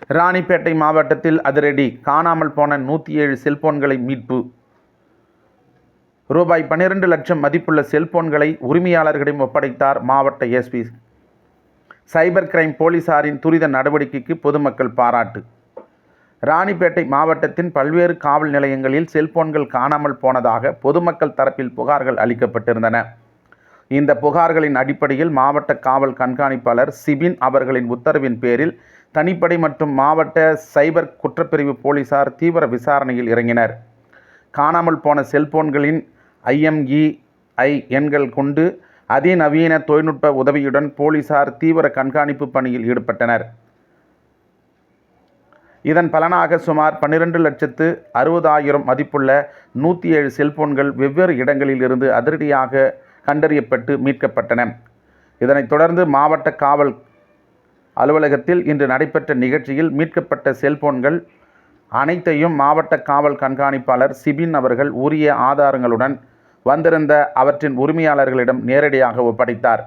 ராணிப்பேட்டை மாவட்டத்தில் அதிரடி, காணாமல் போன 107 செல்போன்களை மீட்பு. ரூபாய் 12 லட்சம் மதிப்புள்ள செல்போன்களை உரிமையாளர்களிடம் ஒப்படைத்தார் மாவட்ட எஸ்பி. சைபர் கிரைம் போலீசாரின் துரித நடவடிக்கைக்கு பொதுமக்கள் பாராட்டு. ராணிப்பேட்டை மாவட்டத்தின் பல்வேறு காவல் நிலையங்களில் செல்போன்கள் காணாமல் போனதாக பொதுமக்கள் தரப்பில் புகார்கள் அளிக்கப்பட்டிருந்தன. இந்த புகார்களின் அடிப்படையில் மாவட்ட காவல் கண்காணிப்பாளர் சிபின் அவர்களின் உத்தரவின் பேரில் தனிப்படை மற்றும் மாவட்ட சைபர் குற்றப்பிரிவு போலீசார் தீவிர விசாரணையில் இறங்கினர். காணாமல் போன செல்போன்களின் IMEI எண்கள் கொண்டு அதிநவீன தொழில்நுட்ப உதவியுடன் போலீசார் தீவிர கண்காணிப்பு பணியில் ஈடுபட்டனர். இதன் பலனாக சுமார் 12,60,000 மதிப்புள்ள 107 செல்போன்கள் வெவ்வேறு இடங்களில் இருந்து அதிரடியாக கண்டறியப்பட்டு மீட்கப்பட்டன. இதனைத் தொடர்ந்து மாவட்ட காவல் அலுவலகத்தில் இன்று நடைபெற்ற நிகழ்ச்சியில் மீட்கப்பட்ட செல்போன்கள் அனைத்தையும் மாவட்ட காவல் கண்காணிப்பாளர் சிபின் அவர்கள் உரிய ஆதாரங்களுடன் வந்திருந்த அவற்றின் உரிமையாளர்களிடம் நேரடியாக ஒப்படைத்தார்.